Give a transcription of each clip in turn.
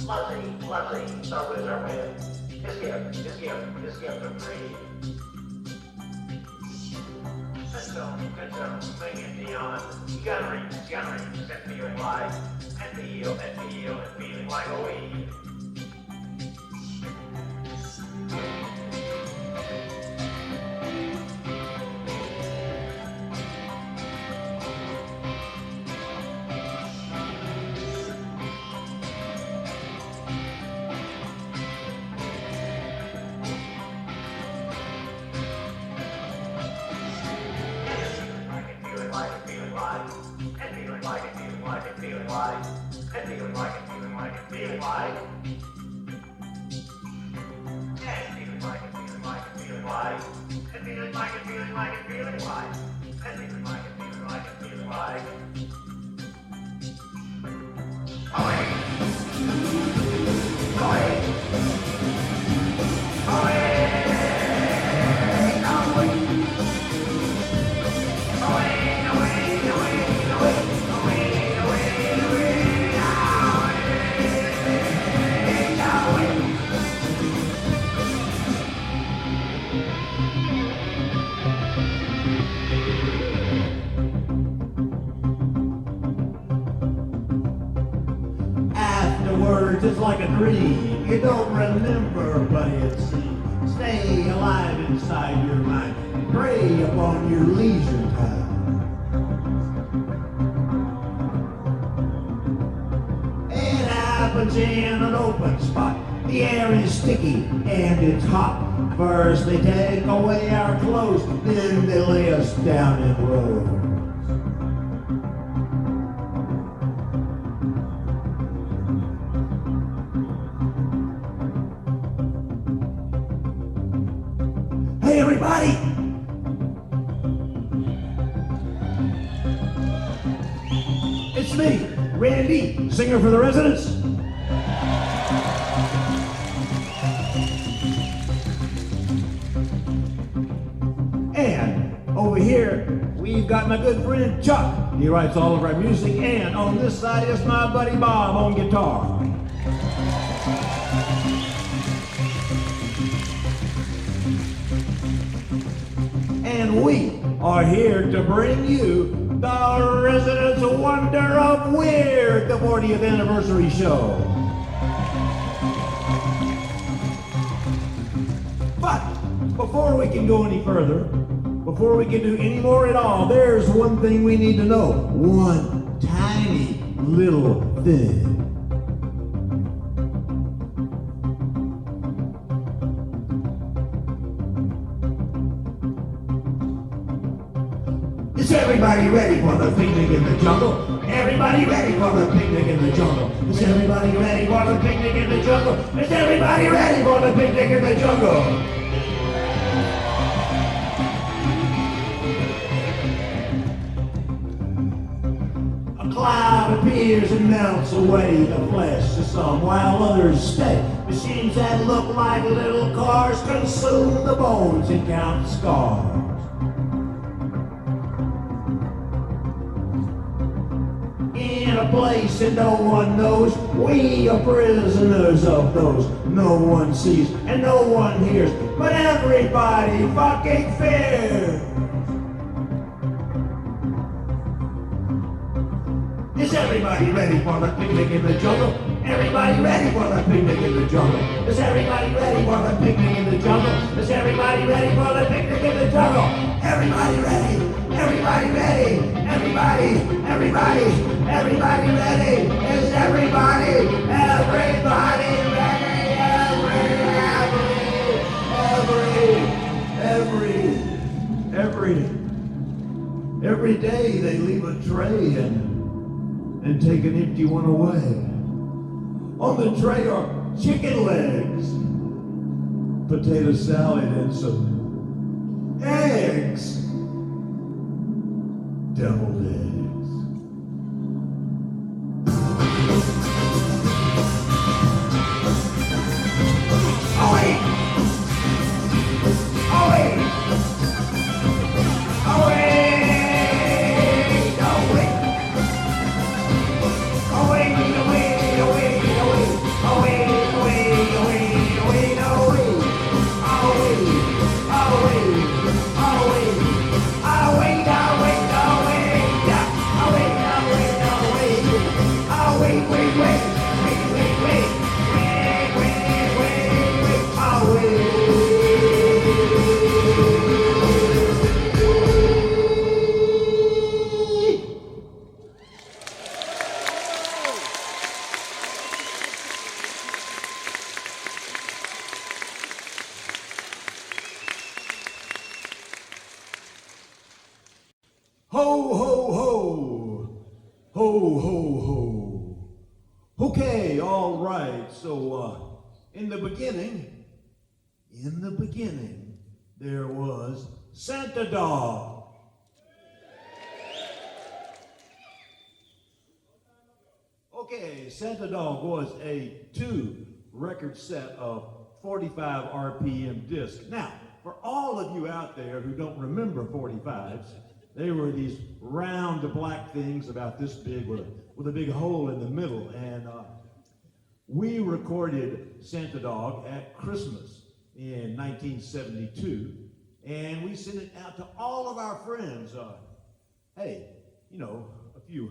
Slutty, so is our win. Just give them free. Good zone, swing and beyond. You gotta reach, and feeling like, and feeling like a weed. It's like a dream you don't remember, but it seems. Stay alive inside your mind. Prey upon your leisure time. It happens in an open spot. The air is sticky and it's hot. First they take away our clothes, then they lay us down in rows. Hey everybody! It's me, Randy, singer for the residents. And over here, we've got my good friend Chuck. He writes all of our music, and on this side is my buddy Bob on guitar. And we are here to bring you the Residents Wonder of Weird, the 40th anniversary show. But before we can go any further, before we can do any more at all, there's one thing we need to know. One tiny little thing. Is everybody ready for the picnic in the jungle? Everybody ready for the picnic in the jungle? Is everybody ready for the picnic in the jungle? Is everybody ready for the picnic in the jungle? A cloud appears and melts away the flesh of some, while others stay. Machines that look like little cars consume the bones and count the scars. In a place that no one knows, we are prisoners of those no one sees and no one hears, but everybody fucking fears. Is everybody ready for the picnic in the jungle? Everybody ready for the picnic in the jungle? Is everybody ready for the picnic in the jungle? Is everybody ready for the picnic in the jungle? Everybody ready? Everybody ready? Everybody ready? Is everybody ready? Every day they leave a tray and take an empty one away. On the tray are chicken legs, potato salad, and some eggs. Deviled eggs. Oh wait! Oh wait! Oh wait! Oh wait! Oh wait! Oh wait! Oh wait! Oh wait! Oh wait! So, in the beginning, there was Santa Dog. Okay, Santa Dog was a 2-record set of 45 RPM discs. Now, for all of you out there who don't remember 45s, they were these round black things about this big with a big hole in the middle. And we recorded Santa Dog at Christmas in 1972, and we sent it out to all of our friends. Hey, you know, a few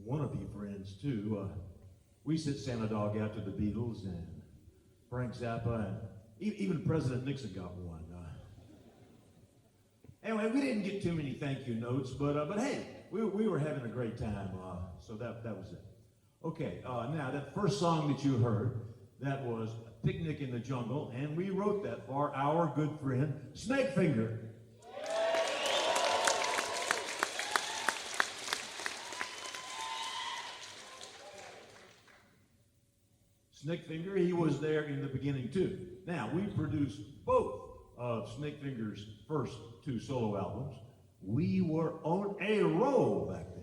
wannabe friends too. We sent Santa Dog out to the Beatles and Frank Zappa, and even President Nixon got one. Anyway, we didn't get too many thank you notes, but hey, we were having a great time, so that was it. Okay, now that first song that you heard, that was Picnic in the Jungle, and we wrote that for our good friend, Snakefinger. Snakefinger, he was there in the beginning too. Now, we produced both of Snakefinger's first 2 solo albums. We were on a roll back then.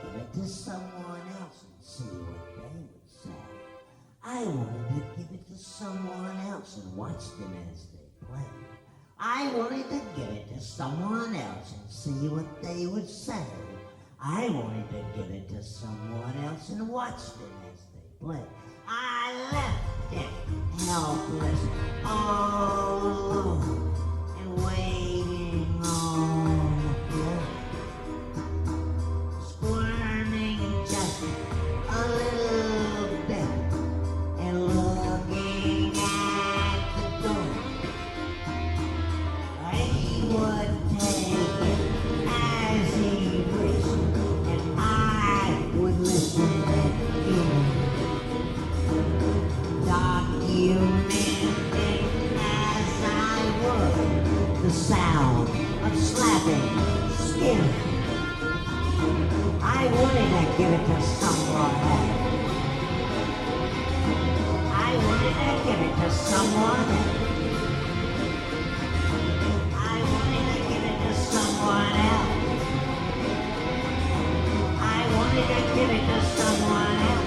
give it to someone else and see what they would say. I wanted to give it to someone else and watch them as they play. I wanted to give it to someone else and see what they would say. I wanted to give it to someone else and watch them as they play. I left it helpless, all alone, and waiting on the floor, squirming just a little bit, and looking at the door. He would take it as he wished, and I would listen to him. Documenting as I would the sound of slapping skin. I wanted to give it to someone else. I wanted to give it to someone else. I wanted to give it to someone else. I wanted to give it to someone else.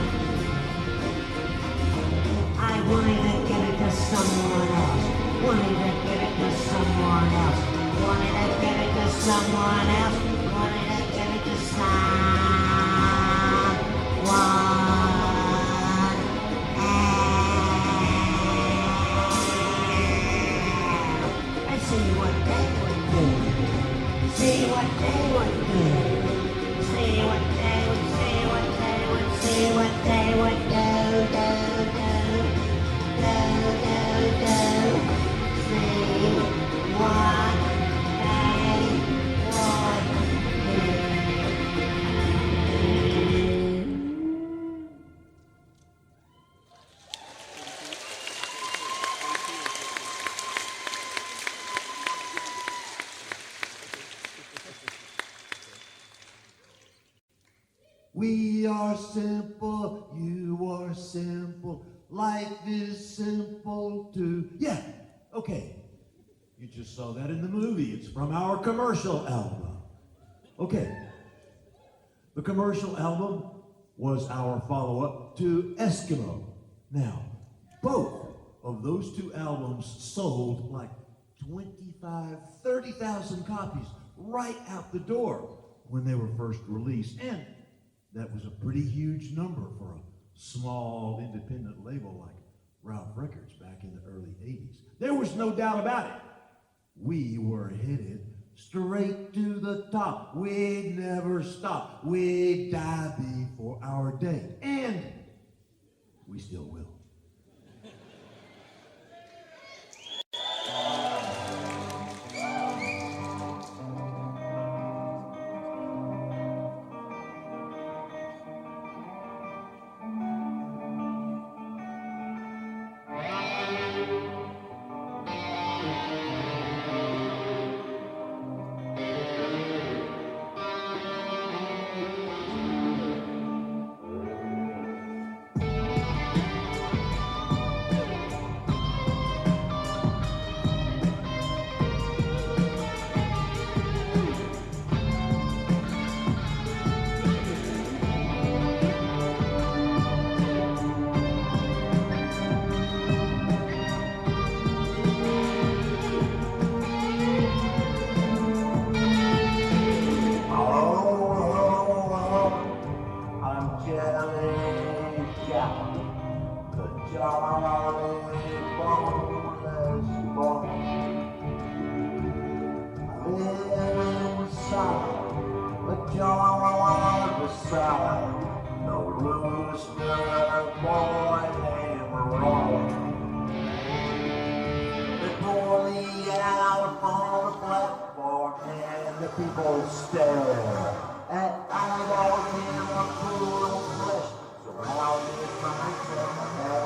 I wanted to give it to someone else. Wanted to give it to someone else. Wanted to give it to someone else. Wanted to give it to someone else. And see what they would do. See what they would do. See what they would, see what they would, see what they would do. We are simple, you are simple, life is simple too. Yeah, okay. You just saw that in the movie. It's from our commercial album. Okay. The commercial album was our follow-up to Eskimo. Now, both of those two albums sold like 30,000 copies right out the door when they were first released. And that was a pretty huge number for a small independent label like Ralph Records back in the early 80s. There was no doubt about it. We were headed straight to the top. We'd never stop. We'd die before our day. And we still will. People stare at eyeballs in a pool of flesh surrounded by hair.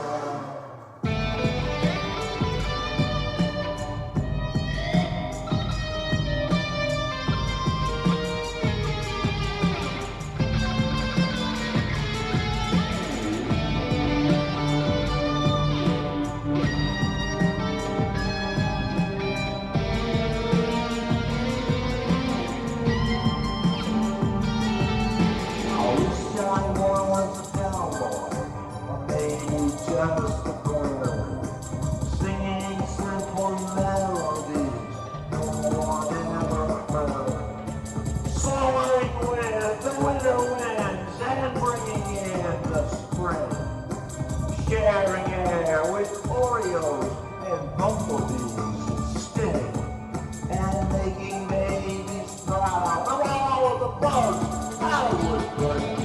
melodies still and making babies proud of all the bugs Hollywood brings.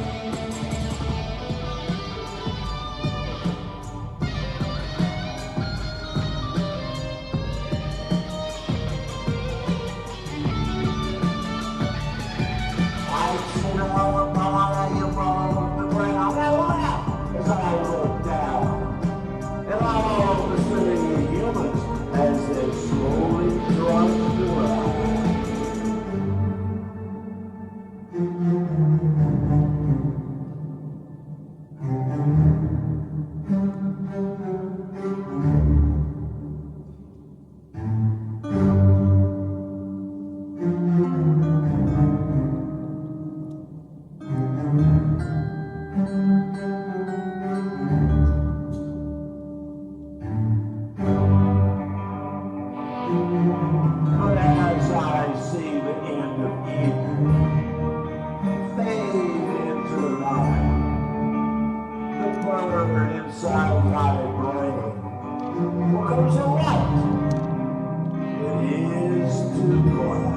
I've seen all the body above the ground and laugh as I look down at all the city humans as they slowly trudge around. But as I see the end of evening fade into the night, the bird inside my brain becomes a light. It is too bright.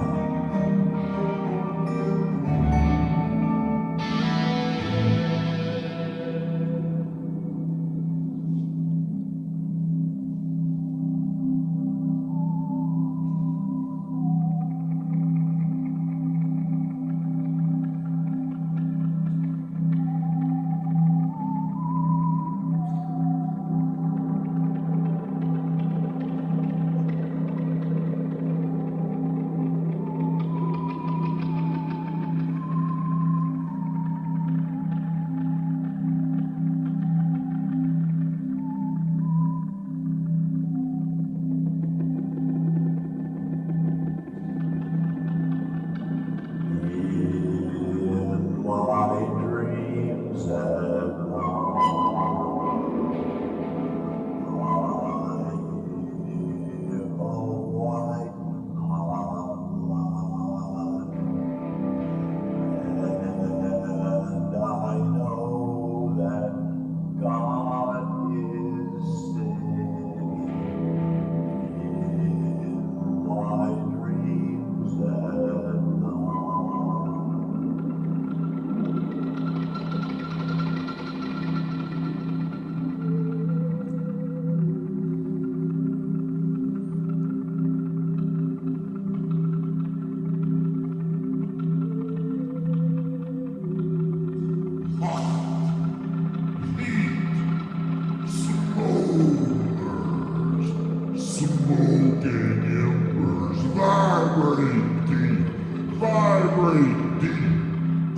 Vibrate deep,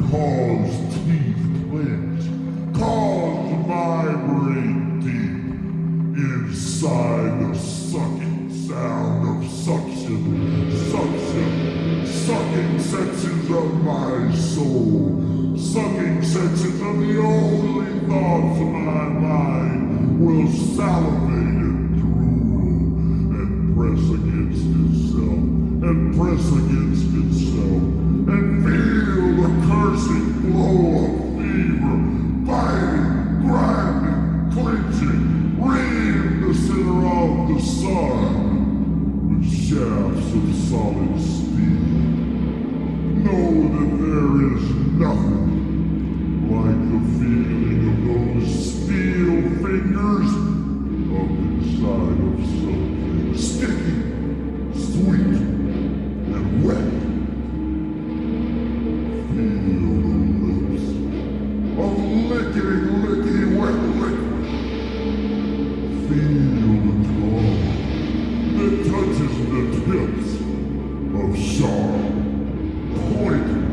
cause teeth clench, cause vibrate deep, inside the sucking sound of suction, sucking sections of my soul, sucking sections of the only thoughts of my mind will salivate and drool and press against itself, and press against itself, and feel the cursing flow of fever, biting, grinding, clenching, ringing the center of the sun with shafts of solid steel. Know that there is nothing like the feeling of those steel fingers up inside of something sticky, sweet, and wet. Feel the lips of lickety, wet liquid. Feel the tongue that touches the tips of sharp, pointed.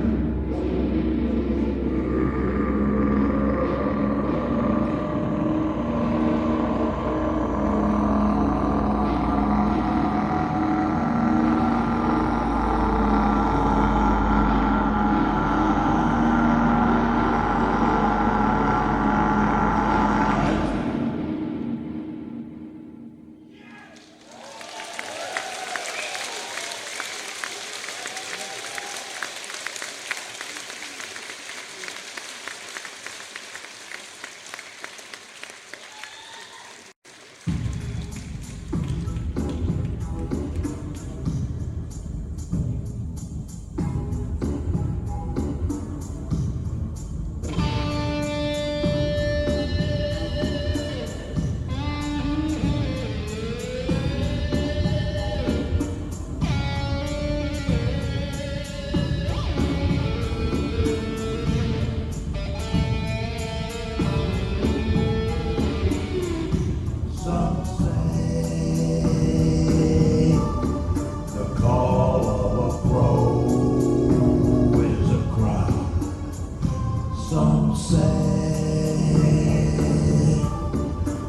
Some say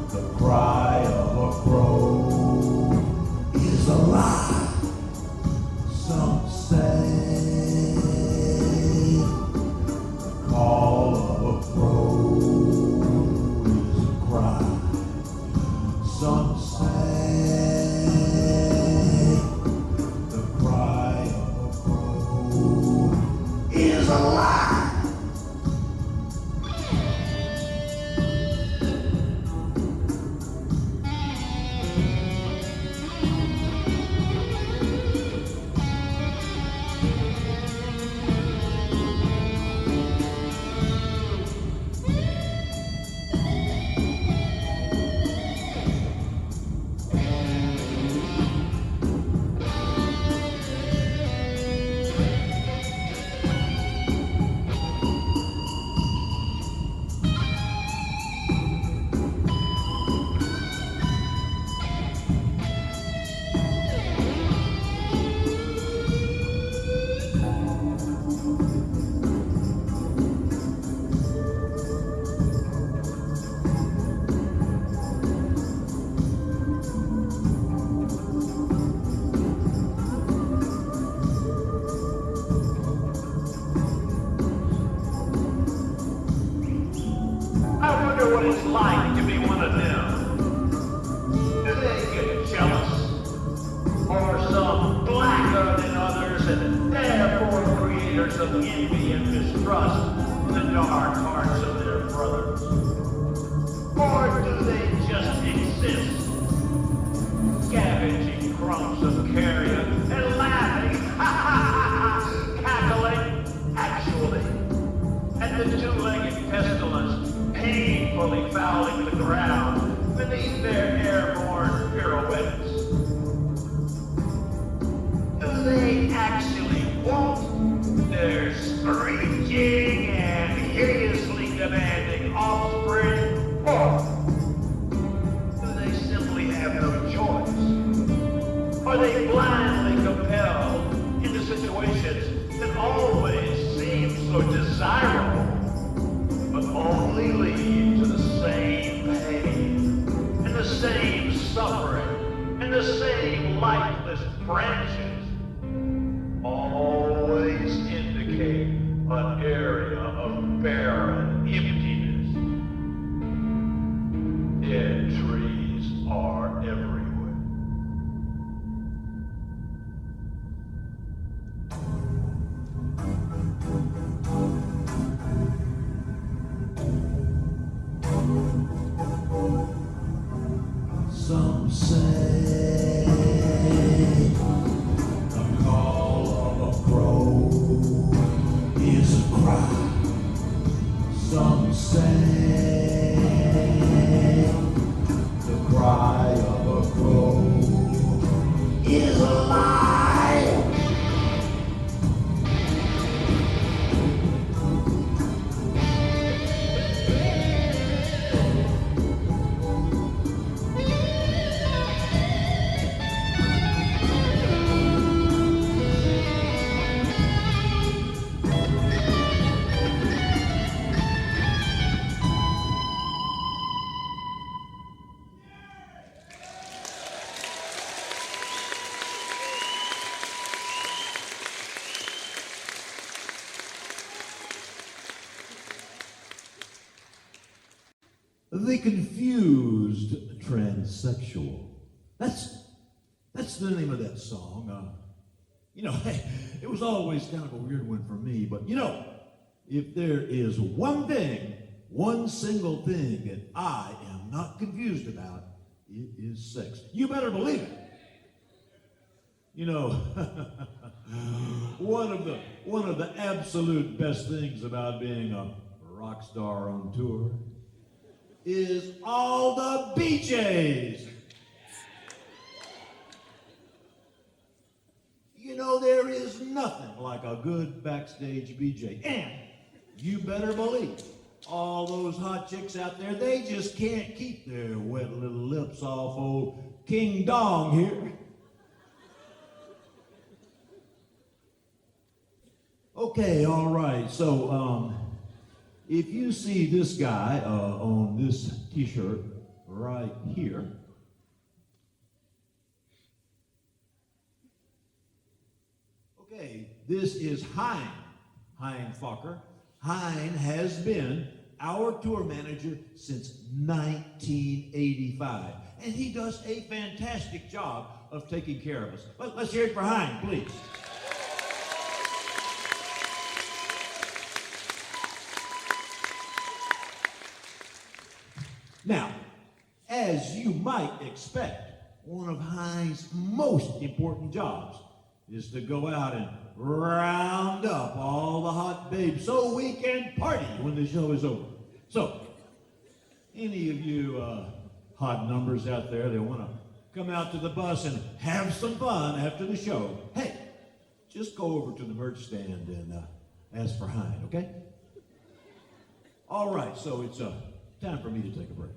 the cry of a crow is a lie. Some say the call of a crow is a cry. Some say the cry of a crow is a lie. I wonder what it's like to be one of them. Do they get jealous? Or some blacker than others and therefore creators of envy and mistrust in the dark hearts of their brothers? Or do they just exist, scavenging crumbs of carrion and laughing, cackling, actually, at the two-legged pestilence painfully fouling the ground beneath their airborne pirouettes? Do they actually want their screeching and hideously demanding offspring? Or do they simply have no choice? Are they blindly compelled into situations that always seem so desirable, but only lead to the same pain, and the same suffering, and the same lifeless branches? Always indicate an area of barren emptiness. Dead trees are everywhere. Some say the call of a crow is a cry. Some say the cry of a crow is a lie. The Confused Transsexual. That's the name of that song. It was always kind of a weird one for me, but if there is one thing, one single thing that I am not confused about, it is sex. You better believe it. One of the absolute best things about being a rock star on tour is all the BJs. There is nothing like a good backstage BJ. And you better believe all those hot chicks out there, they just can't keep their wet little lips off old King Dong here. Okay, all right. So, if you see this guy on this t-shirt right here, okay, this is Hein Fokker. Hein has been our tour manager since 1985, and he does a fantastic job of taking care of us. Let's hear it for Hein, please. Now, as you might expect, one of Hein's most important jobs is to go out and round up all the hot babes so we can party when the show is over. So, any of you hot numbers out there that want to come out to the bus and have some fun after the show, hey, just go over to the merch stand and ask for Hein, okay? All right, so it's time for me to take a break.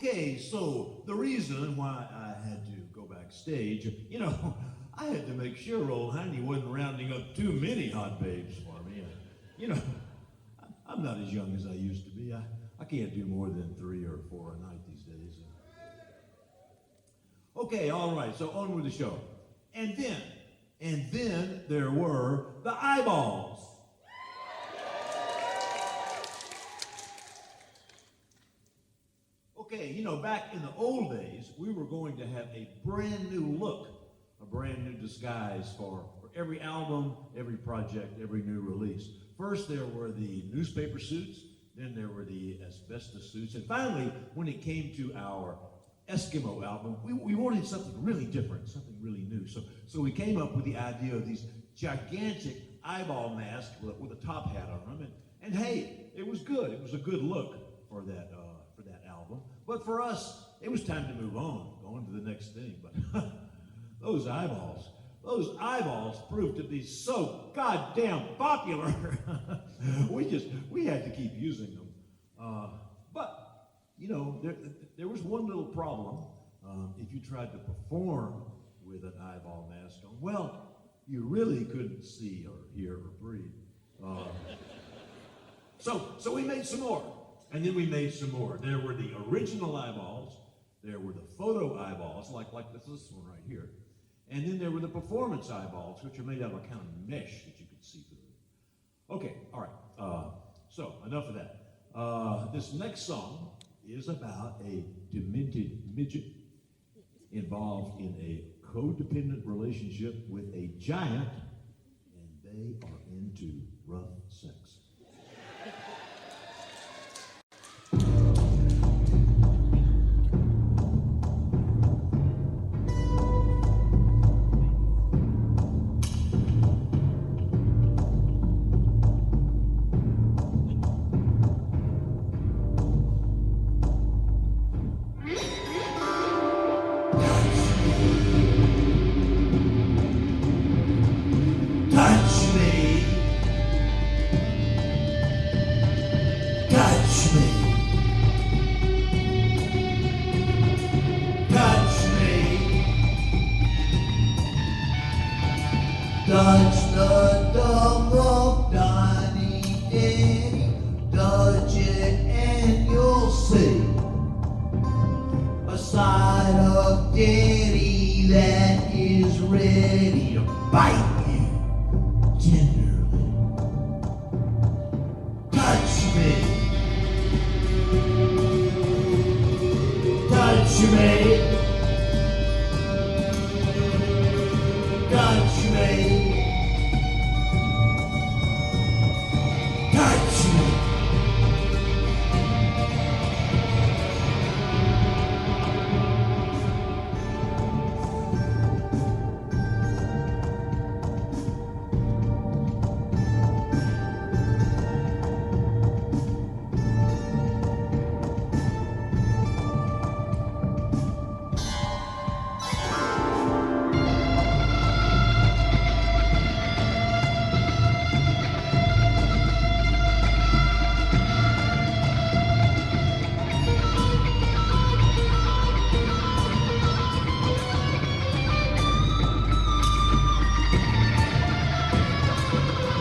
Okay, so the reason why I had to go backstage, I had to make sure old Heine wasn't rounding up too many hot babes for me. I'm not as young as I used to be. I can't do more than 3 or 4 a night these days. Okay, all right, so on with the show. And then there were the eyeballs. Okay, back in the old days, we were going to have a brand new look, a brand new disguise for every album, every project, every new release. First, there were the newspaper suits, then there were the asbestos suits, and finally, when it came to our Eskimo album, we wanted something really different, something really new. So we came up with the idea of these gigantic eyeball masks with a top hat on them, and hey, it was good. It was a good look for that album. But for us, it was time to move on to the next thing. But those eyeballs proved to be so goddamn popular. we had to keep using them. But there was one little problem. If you tried to perform with an eyeball mask on, well, you really couldn't see or hear or breathe. So we made some more. And then we made some more. There were the original eyeballs. There were the photo eyeballs, like this one right here. And then there were the performance eyeballs, which are made out of a kind of mesh that you could see through. Okay, all right. So enough of that. This next song is about a demented midget involved in a codependent relationship with a giant, and they are into rough sex. Touch the dome of Donny Denny, touch it and you'll see a side of Denny that is ready to bite you tenderly. Touch me, touch me, touch me.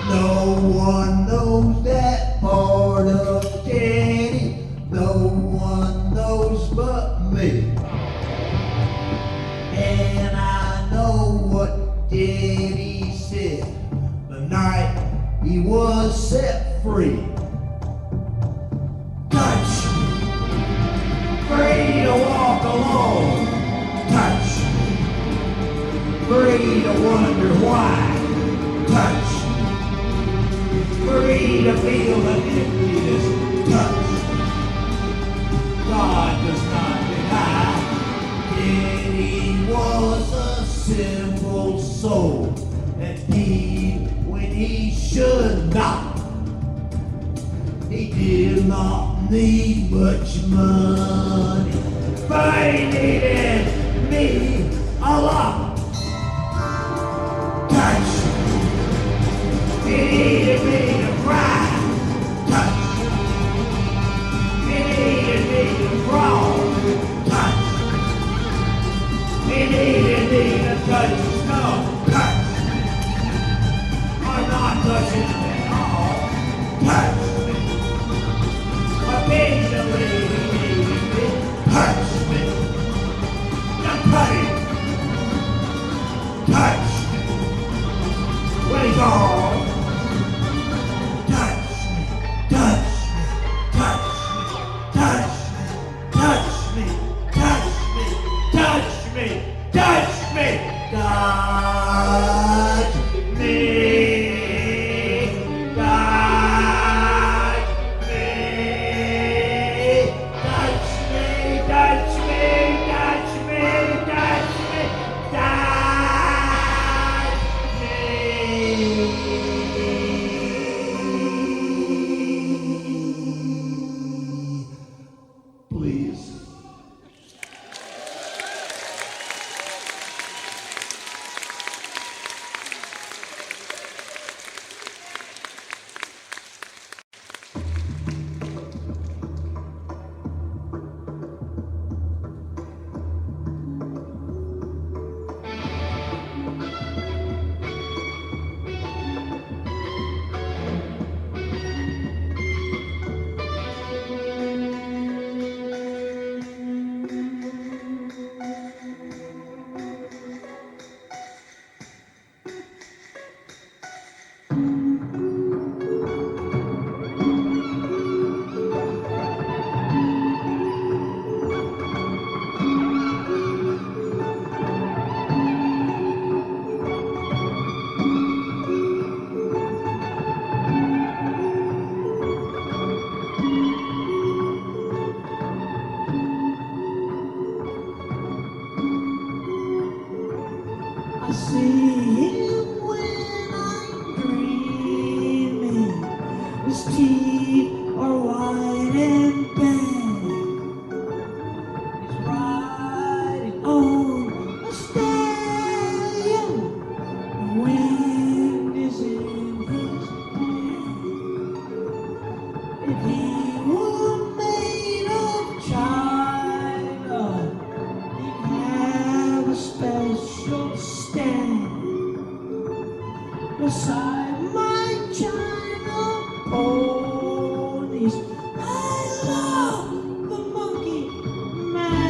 No one knows that part of Danny. No one knows but me. And I know what Danny said the night he was set free. Touch me, free to walk alone. Touch me, free to wonder why. Touch me, free to feel the emptiness. Touch. God does not deny that he was a simple soul, and he, when he should not, he did not need much money, but he needed me a lot. Touch. He needed me to cry. Touch. He needed me to crawl. touch, no, touch. I'm not touching them at all. Touch me. Occasionally, touch me. Now cutting. Touch me. Wait, go. Touch me. Touch me. Touch me. Touch me. Touch me. Touch me. Touch me. Touch me. Please. I see him when I'm dreaming. His teeth are white and bad. He's riding on a stallion. The wind is in his hair. If he were made of China, he'd have a special stand beside my China ponies. I love the monkey man.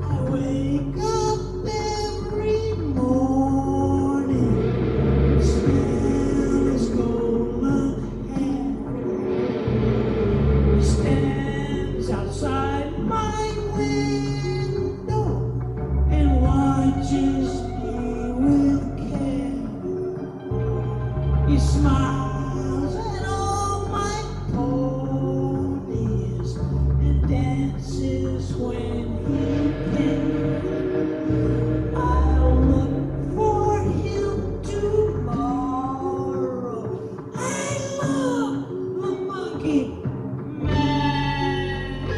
I wake up every morning, smell his golden hair. He stands outside my window and watches me with care. He smiles at all my ponies and dances when he can. I'll look for him tomorrow. I love the monkey man.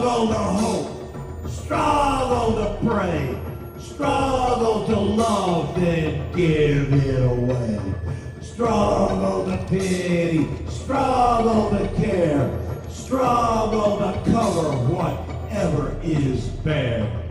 Struggle to hope, struggle to pray, struggle to love, then give it away. Struggle to pity, struggle to care, struggle to cover whatever is bare.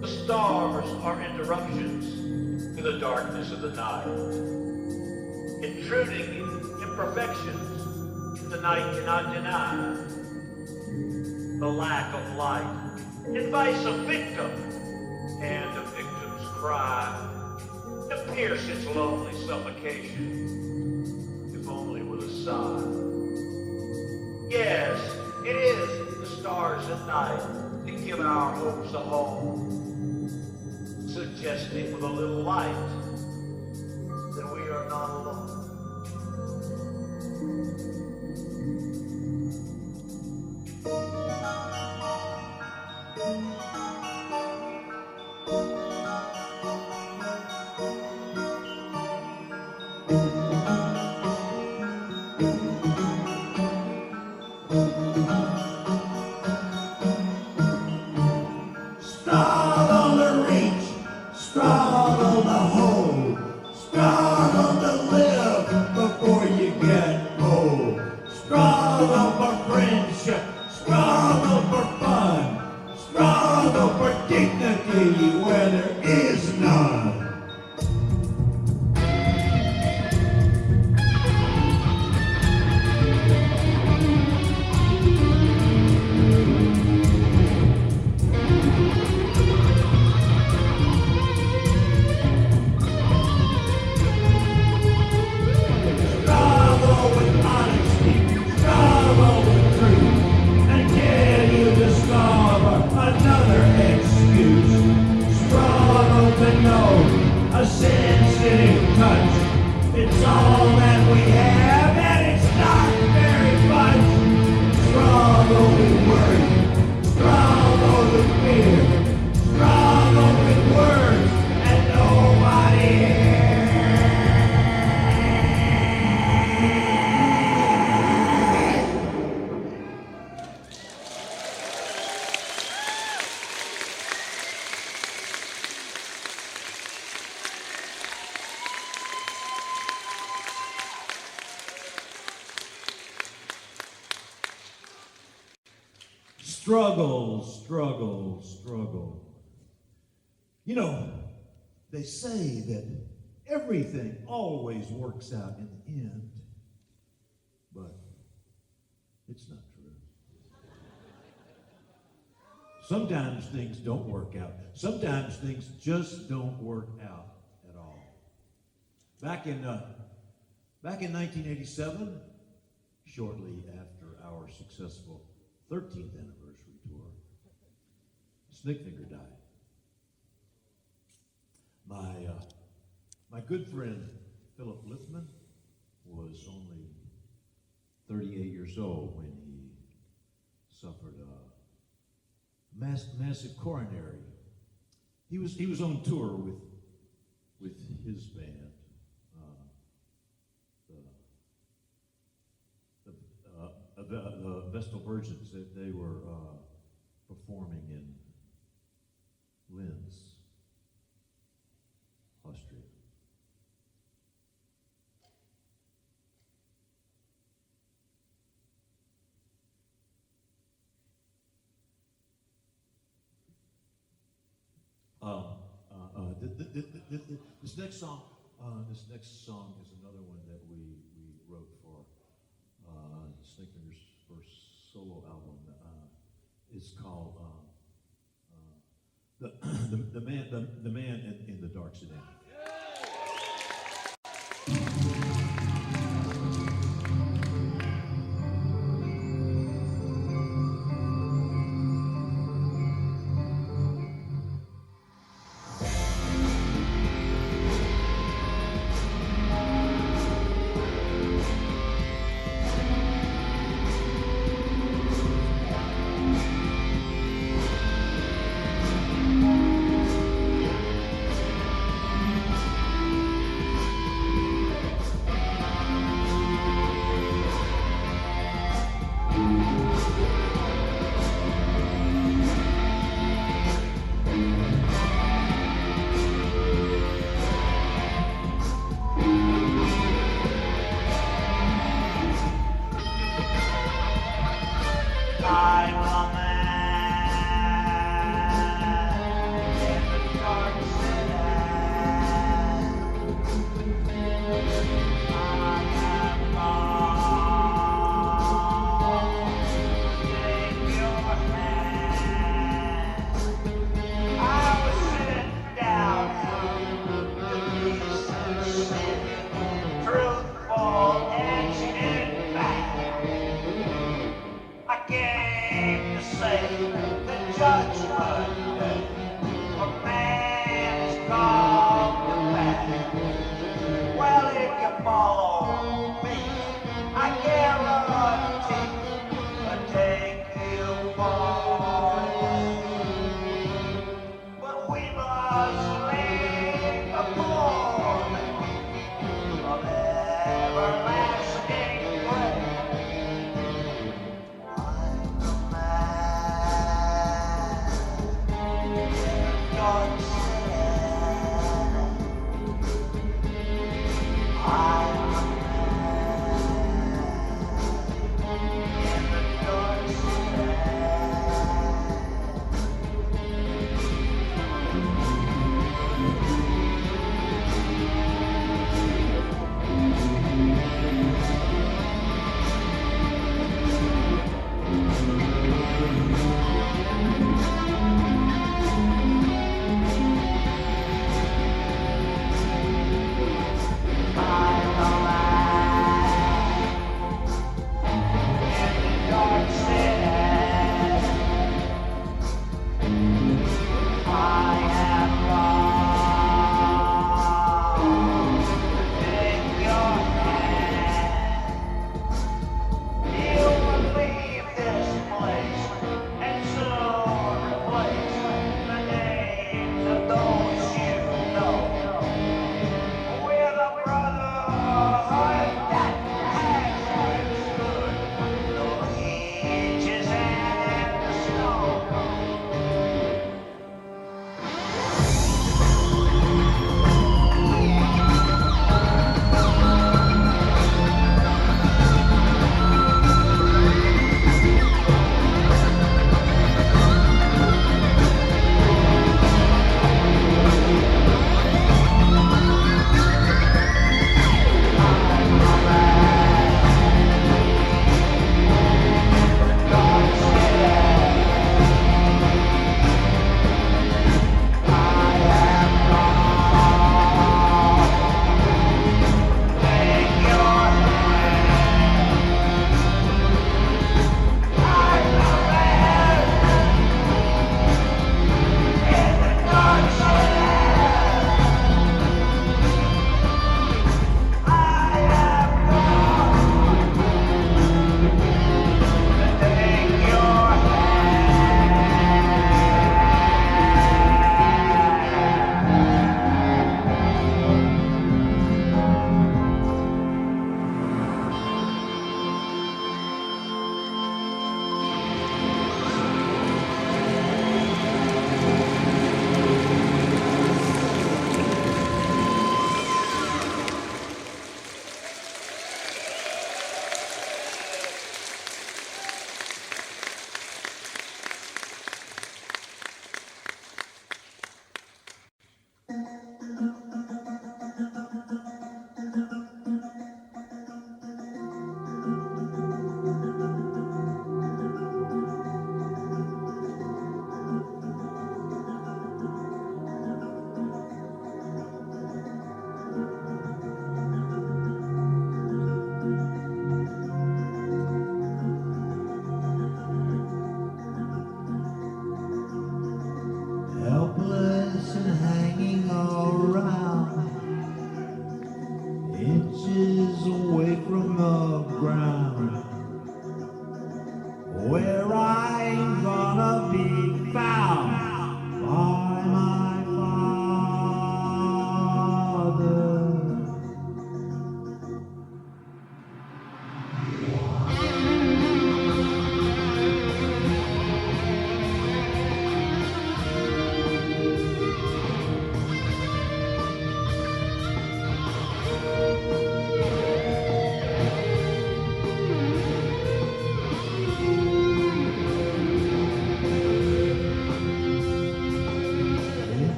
The stars are interruptions to the darkness of the night, intruding imperfections the night cannot deny. The lack of light invites a victim, and the victim's cry to pierce its lonely suffocation, if only with a sigh. Yes, it is the stars at night that give our hopes a home, suggesting with a little light that we are not alone. Struggle to reach, struggle to hold, struggle to live before you get old. Struggle for friendship, struggle for fun, struggle for dignity where there is none. Struggle with honesty, struggle with truth, until you discover another excuse. Struggle to know a sensitive touch. It's all that we have, and it's not very much. Struggle with worry, struggle with fear, struggle with words, and nobody Struggle, struggle, struggle. You know, they say that everything always works out in the end, but it's not true. Sometimes things don't work out. Sometimes things just don't work out at all. Back in 1987, shortly after our successful 13th anniversary tour, Snakefinger died. My good friend Philip Lithman was only 38 years old when he suffered a massive coronary. He was on tour with his band, the Vestal Virgins. They were performing in Linz, Austria. This next song This next song is another one that we wrote for Snakefinger's first solo album. It's called the man in the dark sedan. I'm the man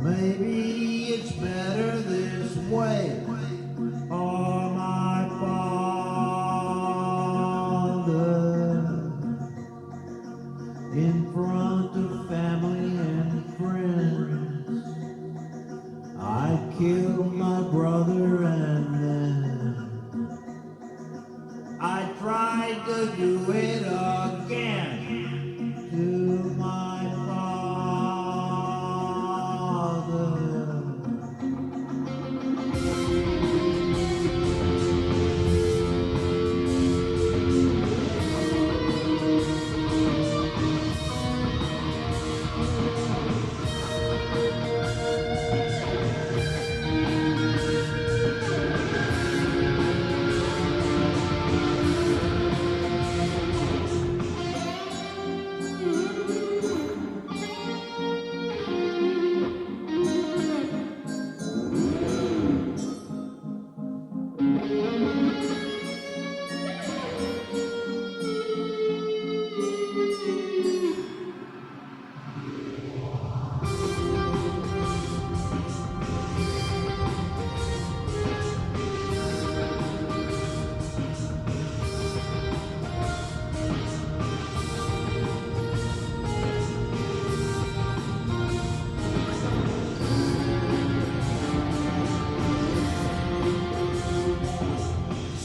Maybe it's better this way. Oh, my Father, in front of family and friends, I killed my brother and then I tried to do it again to my father.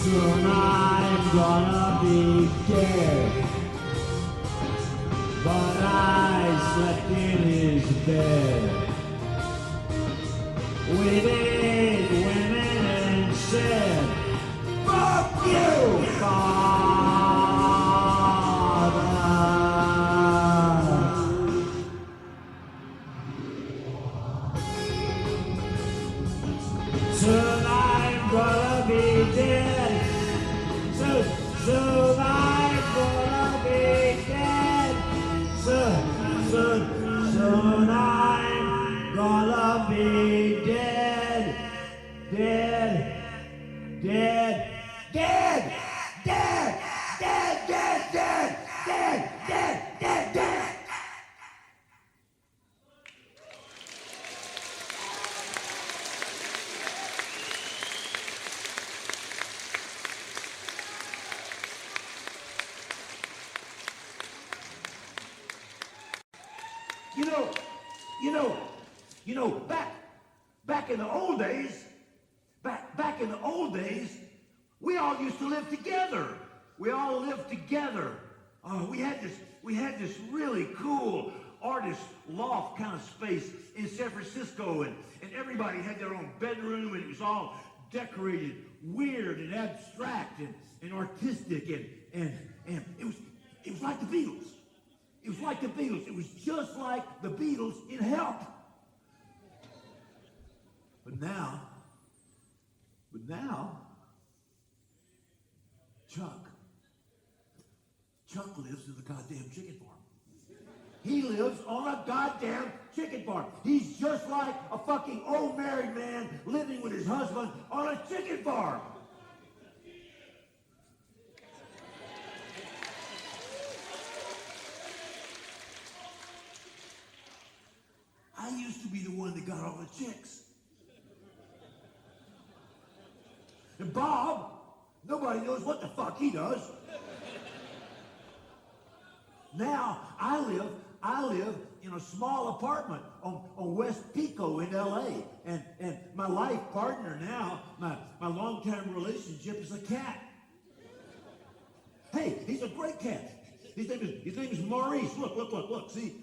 Soon I'm gonna be dead, but I slept in his bed. We did women and said, fuck you, Father. Soon I'm gonna be dead. Soon I'm gonna be dead. Soon I'm gonna be dead. Dead. You know, back in the old days, back in the old days, we all used to live together. We all lived together. We had this really cool artist loft kind of space in San Francisco, and everybody had their own bedroom, and it was all decorated weird and abstract and artistic, and it was like the Beatles. It was like the Beatles. It was just like the Beatles in Help. But now, Chuck lives in the goddamn chicken farm. He lives on a goddamn chicken farm. He's just like a fucking old married man living with his husband on a chicken farm. I used to be the one that got all the chicks. And Bob, nobody knows what the fuck he does. Now, I live in a small apartment on West Pico in LA. And my life partner now, my long-term relationship is a cat. Hey, he's a great cat. His name is Maurice. Look, see?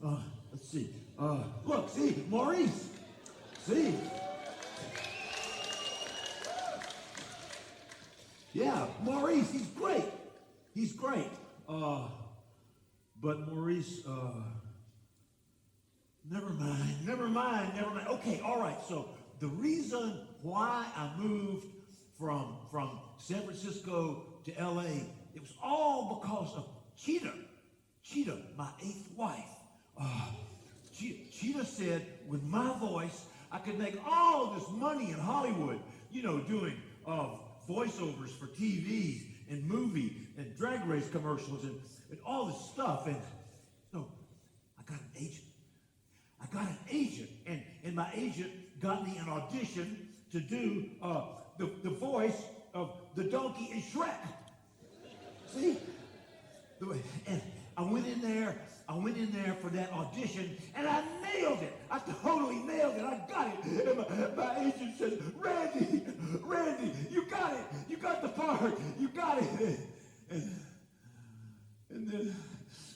Let's see. Look, see, Maurice. See? Yeah, Maurice, he's great. He's great. But Maurice, never mind. Okay, all right, so the reason why I moved from San Francisco to LA, it was all because of Cheetah, my 8th wife. Cheetah said, with my voice, I could make all this money in Hollywood, doing voiceovers for TV and movie and drag race commercials and all this stuff. And I got an agent. I got an agent, and my agent got me an audition to do the voice of the donkey in Shrek. See? And I went in there for that audition, and I nailed it. I totally nailed it. I got it. And my agent said, Randy, you got it. You got the part. You got it. And then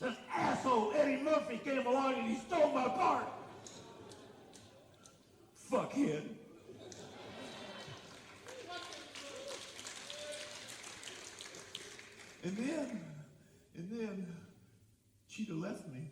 that asshole Eddie Murphy came along and he stole my part. Fuckhead. And then Cheetah left me.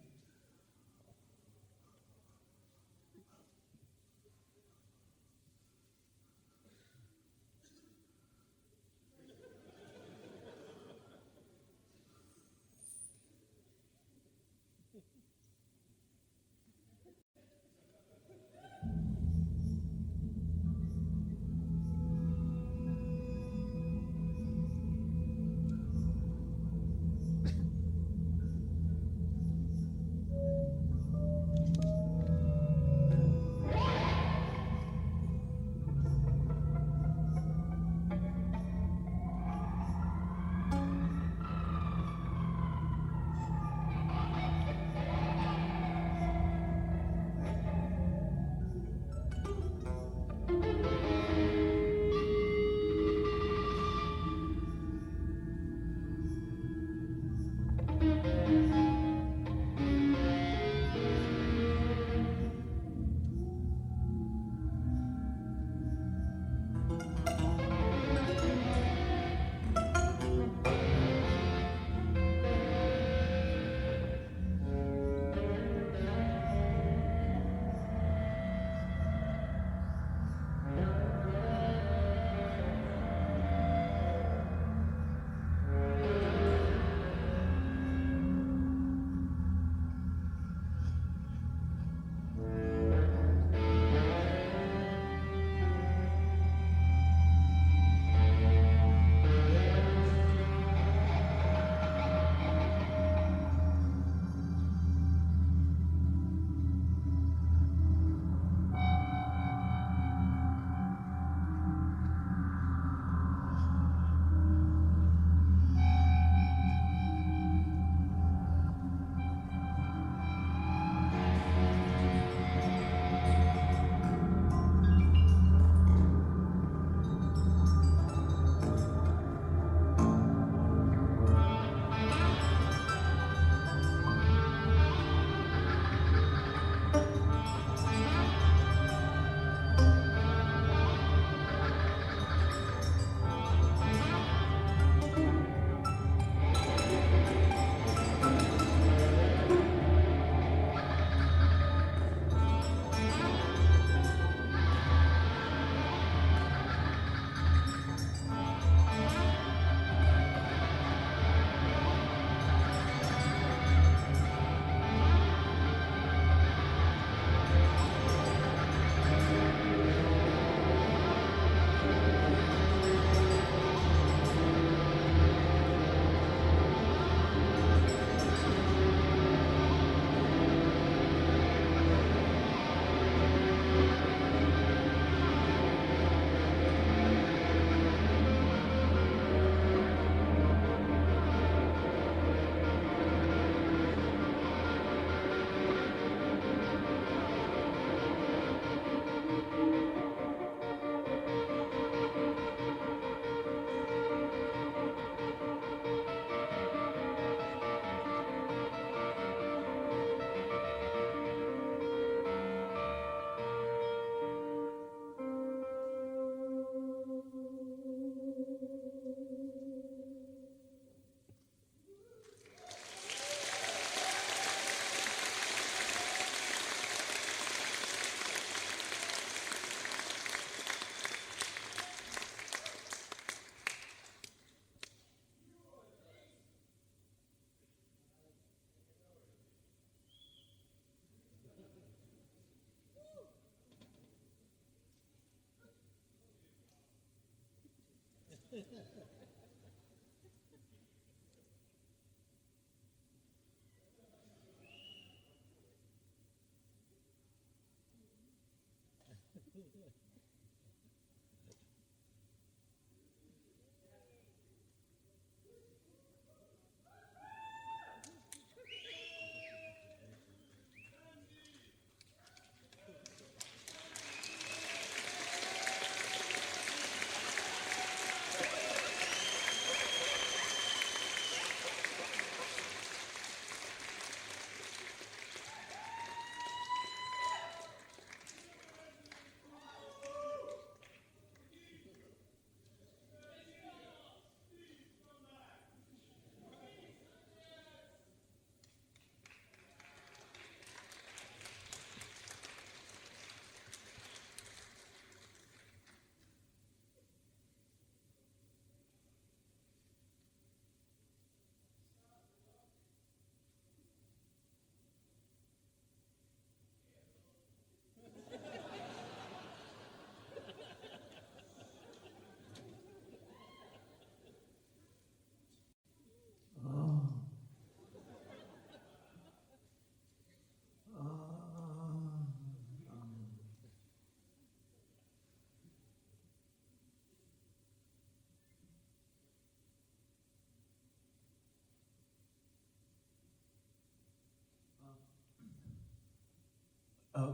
Uh,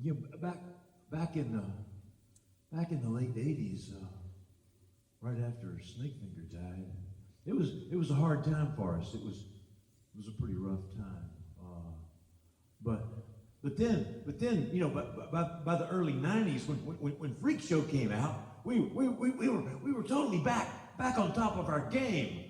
you know, back in the late '80s, right after Snakefinger died, it was a hard time for us. It was a pretty rough time. But then you know, by the early '90s, when Freak Show came out, we were totally back on top of our game.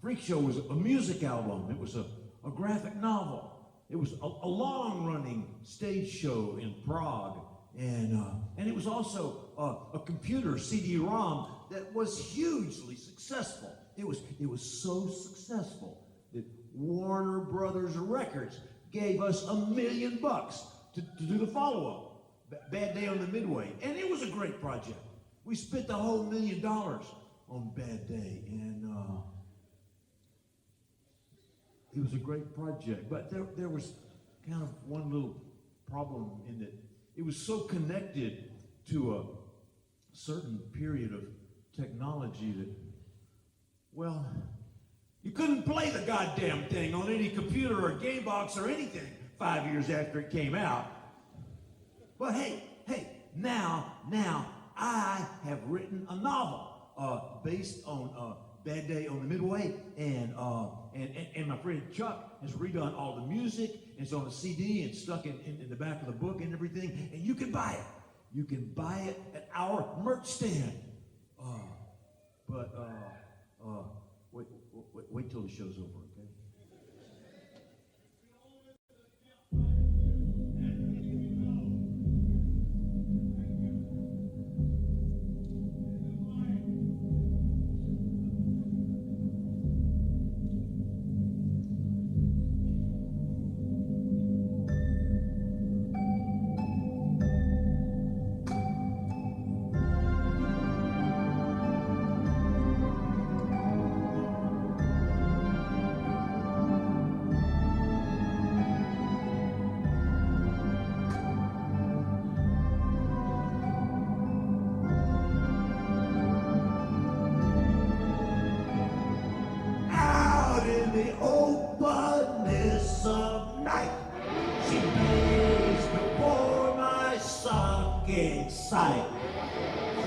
Freak Show was a music album. It was a graphic novel. It was a long-running stage show in Prague, and it was also a computer CD-ROM that was hugely successful. It was so successful that Warner Brothers Records gave us $1 million to do the follow-up, Bad Day on the Midway, and it was a great project. We spent the whole $1 million on Bad Day, and it was a great project, but there was kind of one little problem in that it was so connected to a certain period of technology that, well, you couldn't play the goddamn thing on any computer or game box or anything 5 years after it came out. But hey, now I have written a novel based on Bad Day on the Midway, and my friend Chuck has redone all the music, and it's on a CD and stuck in the back of the book and everything, and you can buy it. You can buy it at our merch stand. Wait till the show's over, okay? The openness of night, she plays before my sucking sight.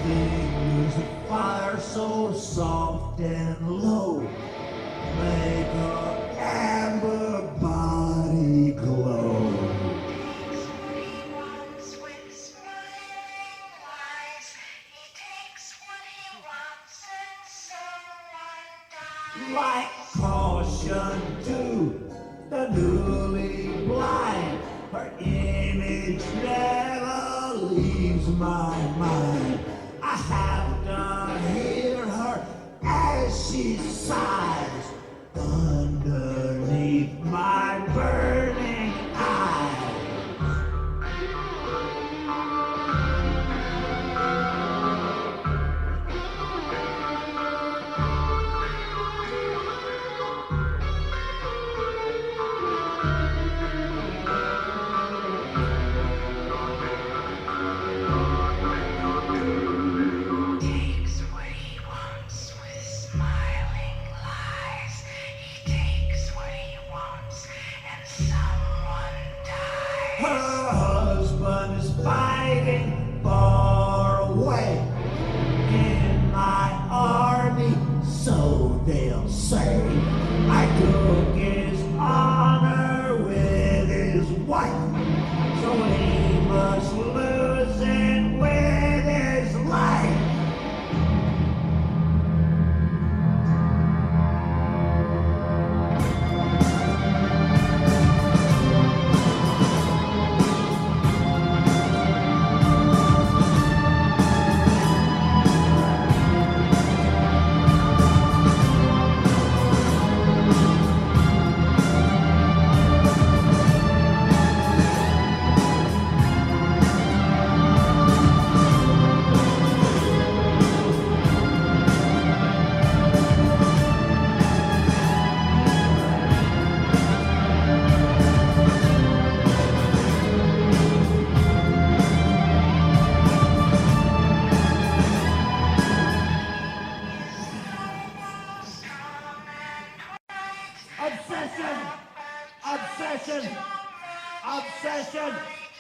Fingers of fire so soft and low make her amber body glow. Like caution to the newly blind, her image never leaves my mind. I have to hear her as she sighs underneath my burning eyes.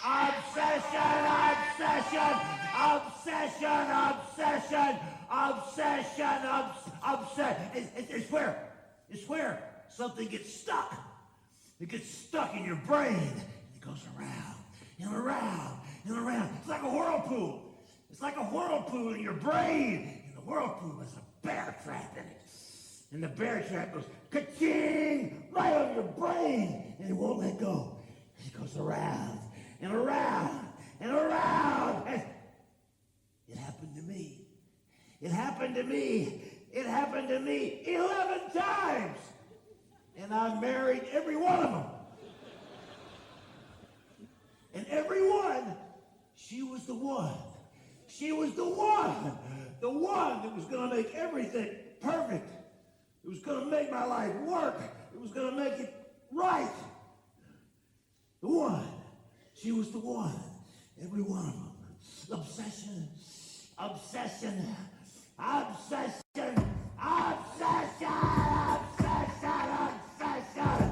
Obsession, obsession, obsession, obsession, obsession, obsession. It's where something gets stuck. It gets stuck in your brain. And it goes around and around and around. It's like a whirlpool. It's like a whirlpool in your brain. And the whirlpool has a bear trap in it. And the bear trap goes ka-ching right on your brain. And it won't let go. And it goes around and around and around. And it happened to me. It happened to me. It happened to me 11 times. And I married every one of them. And every one, she was the one. She was the one. The one that was going to make everything perfect. It was going to make my life work. It was going to make it right. The one. She was the one. Every one of them. Obsession. Obsession. Obsession. Obsession. Obsession. Obsession.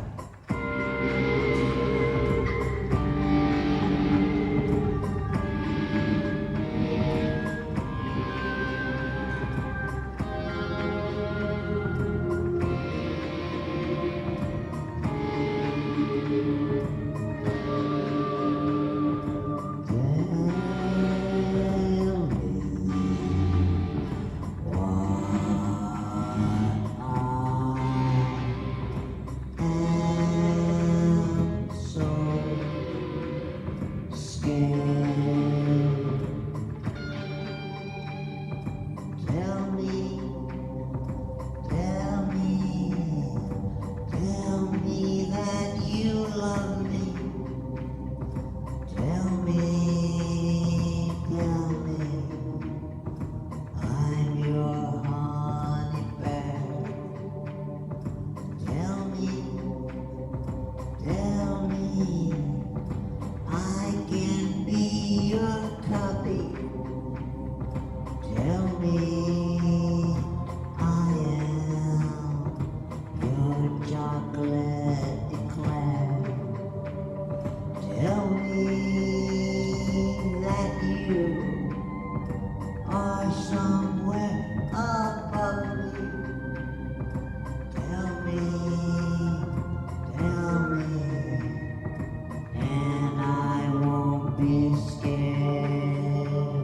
And I won't be scared.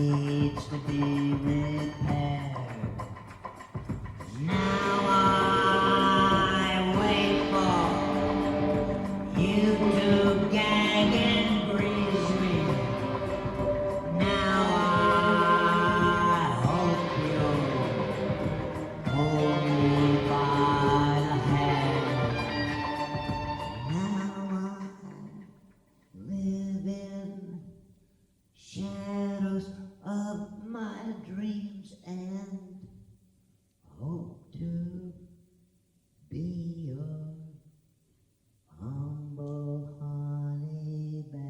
needs to be repaired. Now I wait for you to gag and grease me. Now I hope you'll hold me by the hand. Now I live in shadows of my dreams and hope to be your humble honey bear.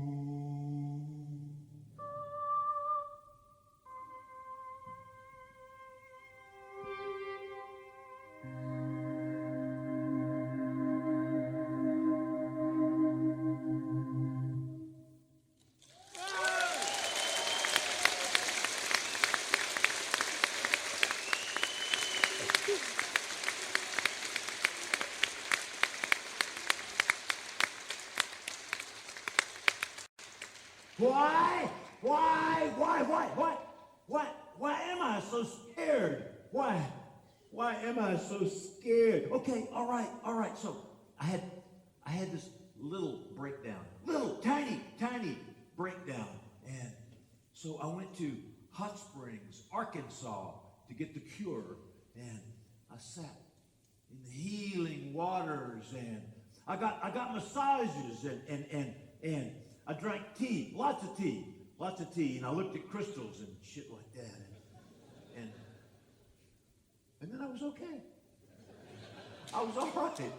Why am I so scared? Why am I so scared? Okay, all right. So I had this little breakdown, little tiny breakdown, and so I went to Hot Springs, Arkansas, to get the cure, and I sat in the healing waters, and I got massages, and I drank tea, lots of tea, and I looked at crystals and shit like that, and then I was okay. I was all right.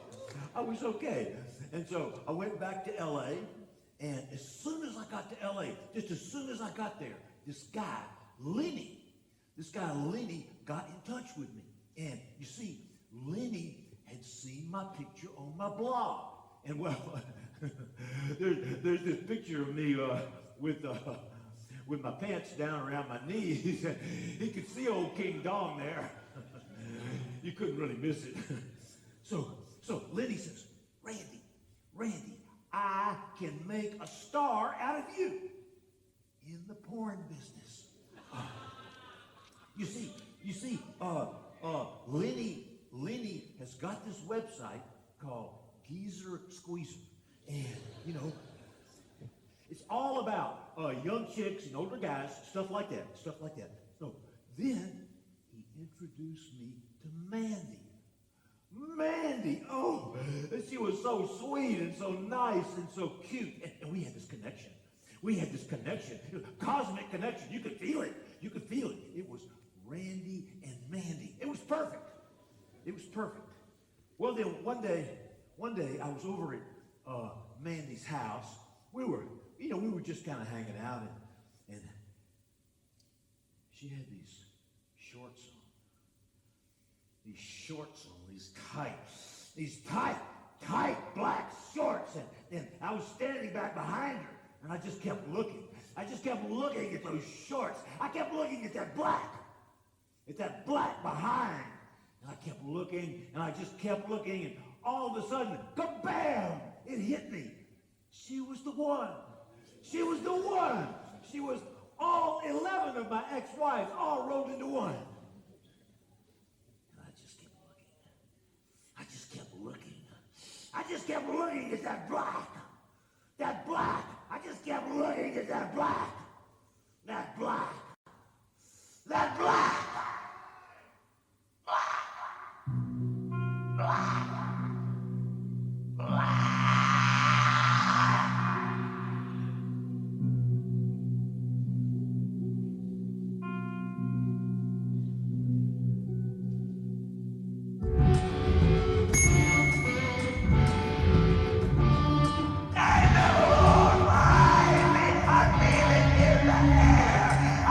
I was okay. And so I went back to LA, and as soon as I got to LA, just as soon as I got there, this guy, Lenny, got in touch with me. And you see, Lenny had seen my picture on my blog. And well, there's this picture of me with my pants down around my knees. He could see old King Dong there. You couldn't really miss it. So Lenny says, Randy, I can make a star out of you in the porn business. You see, Lenny has got this website called Geezer Squeezer, and it's all about young chicks and older guys, stuff like that. So then he introduced me to Mandy, oh, she was so sweet and so nice and so cute, and we had this connection. Cosmic connection. You could feel it. It was Randy and Mandy. It was perfect. Well, then one day I was over at Mandy's house. We were just kind of hanging out, and she had these shorts on. These tight black shorts, and I was standing back behind her, and I just kept looking. at those shorts. I kept looking at that black behind. And I kept looking, and I just kept looking, and all of a sudden, kabam! It hit me. She was the one. She was all 11 of my ex-wives all rolled into one. And I just kept looking at that black. I just kept looking at that black.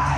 I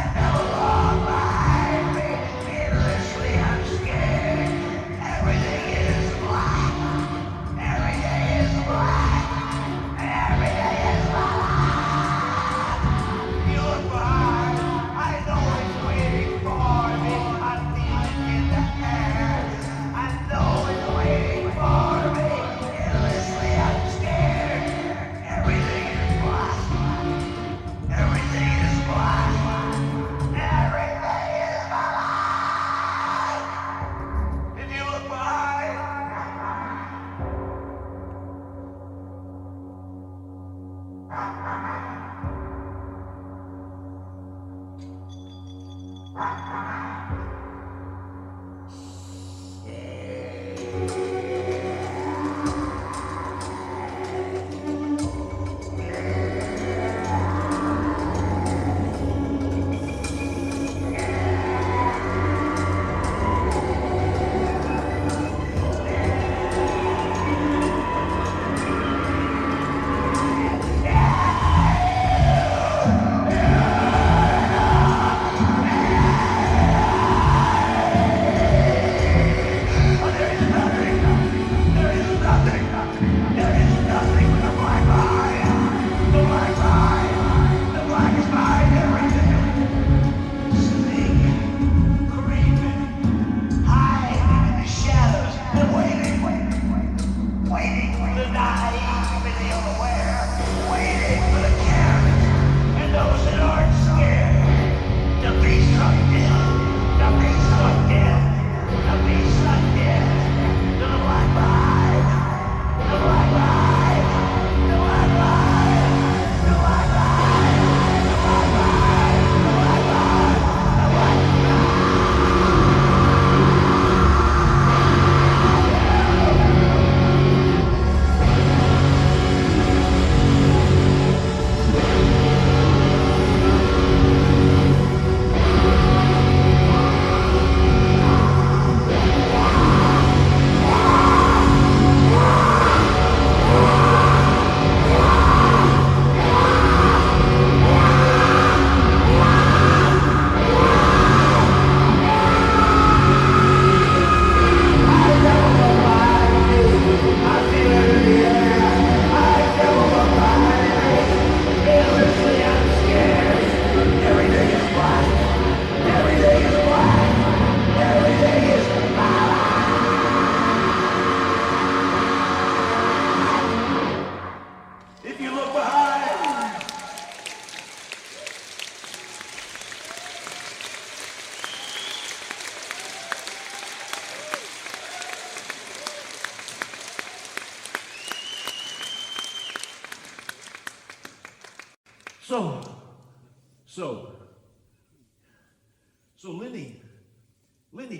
So Lenny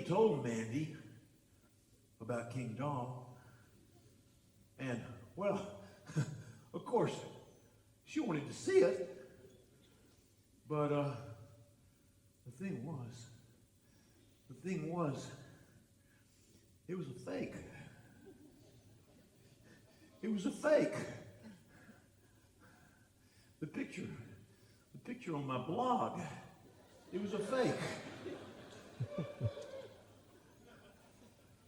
told Mandy about King Dong. And, well, of course, she wanted to see it. But, the thing was, it was a fake. It was a fake. The picture on my blog, it was a fake.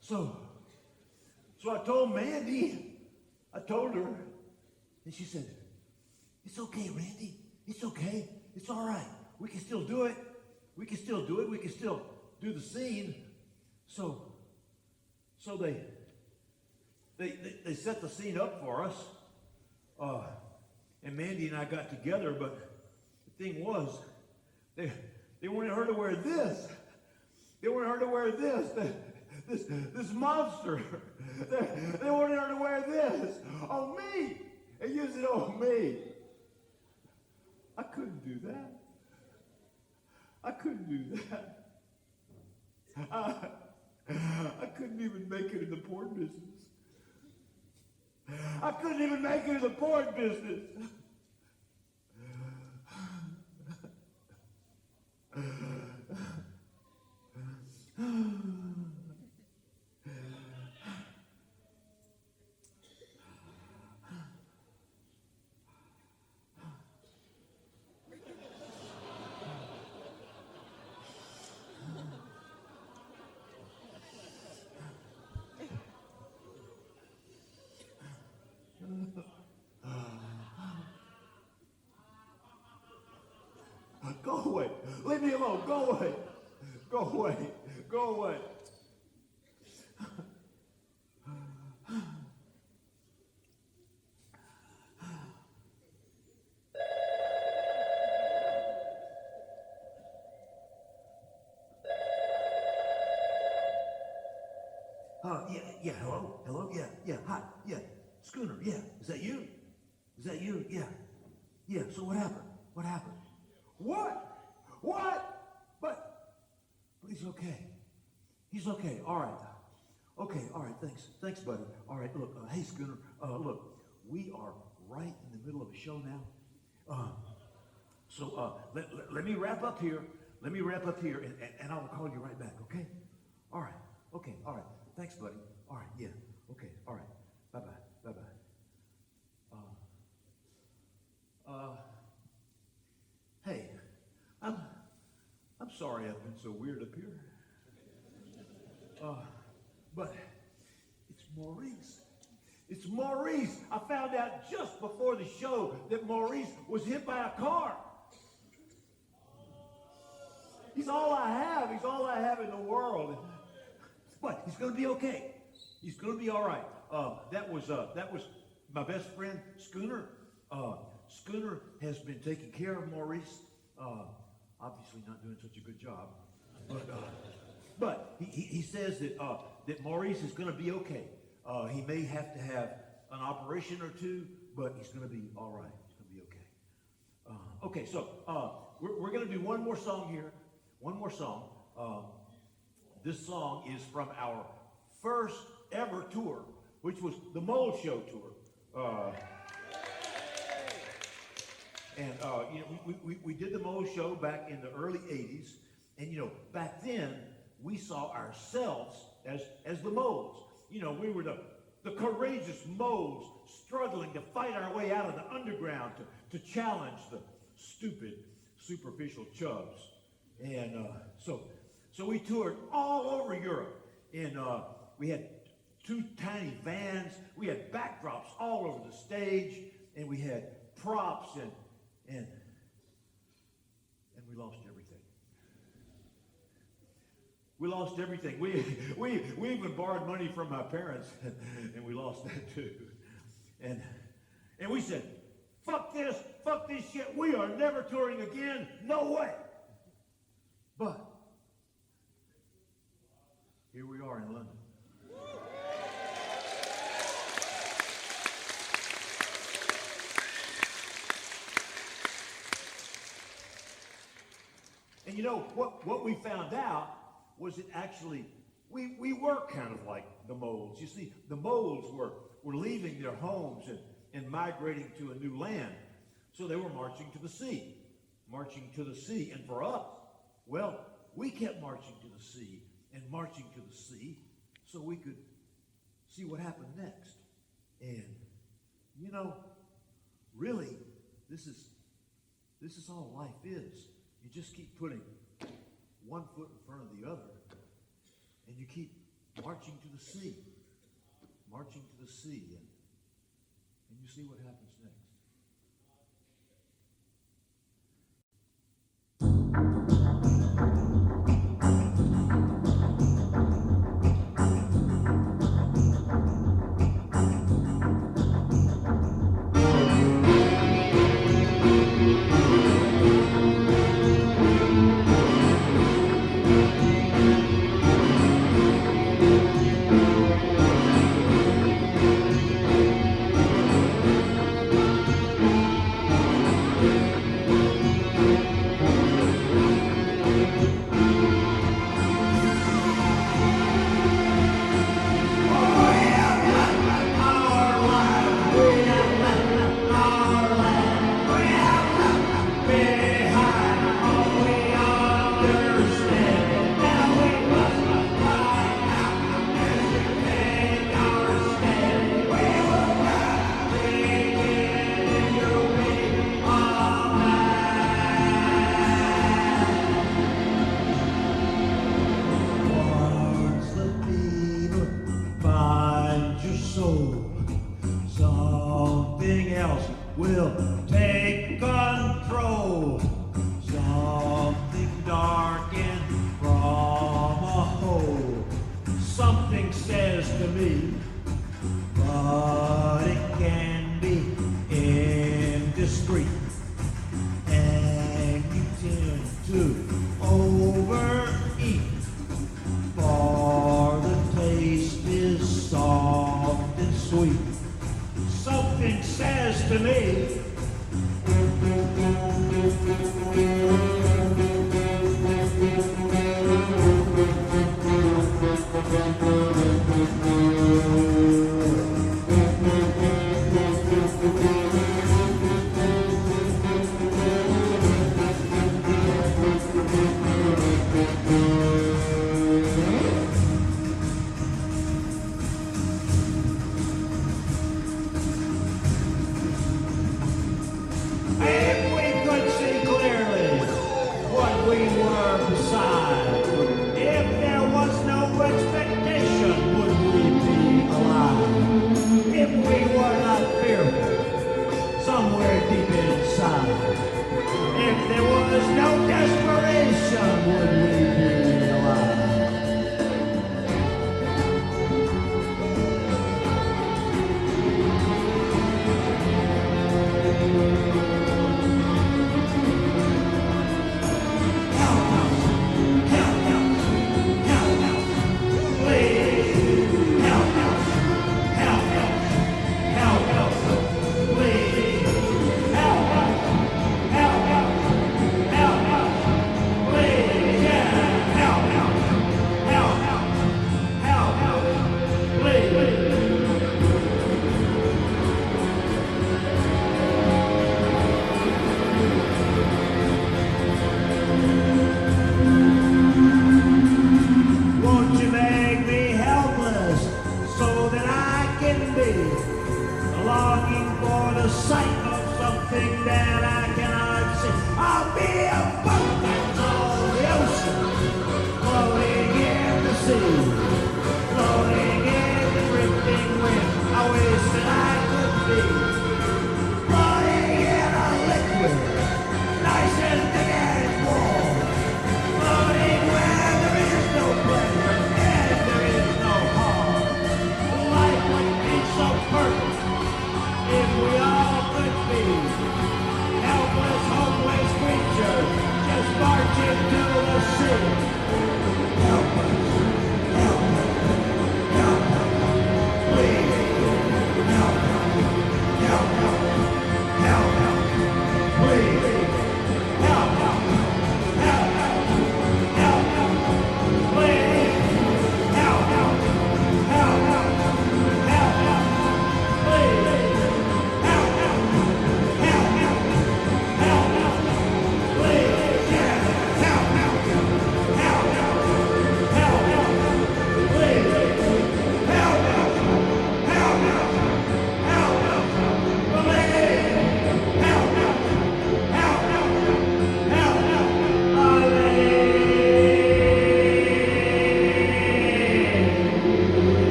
So I told Mandy, I told her, and she said, "It's okay, Randy, it's okay, it's all right. We can still do it. We can still do the scene." So they set the scene up for us. And Mandy and I got together, but the thing was, they wanted her to wear this. They wanted her to wear this monster. They wanted her to wear this on me and use it on me. I couldn't do that. I couldn't do that. I couldn't even make it in the porn business. I couldn't even make it in the porn business. Go away. Leave me alone. Go away. Go away. Go away. Yeah, hello, yeah, hi, yeah, Schooner, yeah, is that you? Yeah, so what happened? What? But okay. He's okay. All right. Okay, all right, thanks. Thanks, buddy. All right, look, hey, Schooner, look, we are right in the middle of a show now. So let me wrap up here. Let me wrap up here, and I will call you right back, okay? All right, okay, all right. Thanks, buddy. All right, yeah, okay, all right. Bye-bye, bye-bye. Hey, I'm sorry I've been so weird up here. But it's Maurice. It's Maurice. I found out just before the show that Maurice was hit by a car. He's all I have. He's all I have in the world. But he's going to be okay. He's going to be all right. That was my best friend, Schooner. Schooner has been taking care of Maurice. Obviously not doing such a good job. But he says that Maurice is going to be okay. He may have to have an operation or two, but he's going to be all right. He's going to be okay. Okay, so we're going to do one more song here. One more song. This song is from our first ever tour, which was the Mole Show tour. And you know, we did the Mole Show back in the early 80s. And you know, back then, we saw ourselves as the moles. You know, we were the courageous moles struggling to fight our way out of the underground to challenge the stupid, superficial chubs. And so we toured all over Europe. And we had 2 tiny vans. We had backdrops all over the stage. And we had props and we lost everything. We lost everything. We even borrowed money from my parents, and we lost that too. And we said, fuck this shit. We are never touring again. No way. But here we are in London. And you know, what we found out was that actually we were kind of like the moles. You see, the moles were leaving their homes and migrating to a new land. So they were marching to the sea. And for us, well, we kept marching to the sea and marching to the sea so we could see what happened next. And, you know, really, this is all life is. You just keep putting one foot in front of the other, and you keep marching to the sea, and you see what happens next.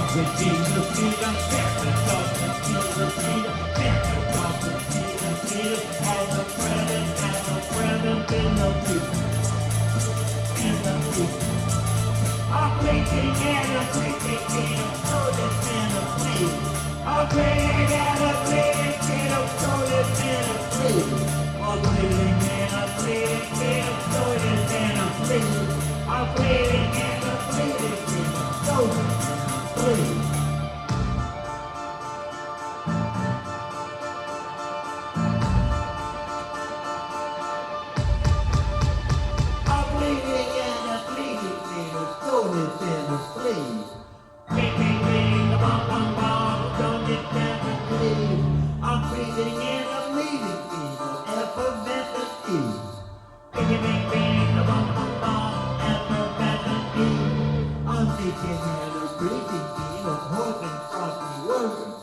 talks of Jesus, Jesus, Santa talks of Jesus, Jesus, Santa talks of Jesus, Jesus, as a present in the future, in the future. I'm thinking and I'm thinking, so that Santa please. I'm praying and I'm praying, so that Santa please. I'm praying and I'm praying, so that Santa please. I'm praying and I'm praying, so that please. I'm bleeding and I'm bleeding, so that Santa please. Bing, bing, bing, bum, bum, bum, don't get Santa please. I'm breathing and I'm bleeding, effervescent ease. Bing, bing, bing, bum, bum, bum, effervescent ease. I'm thinking and I'm breathing, of horse and frosty words.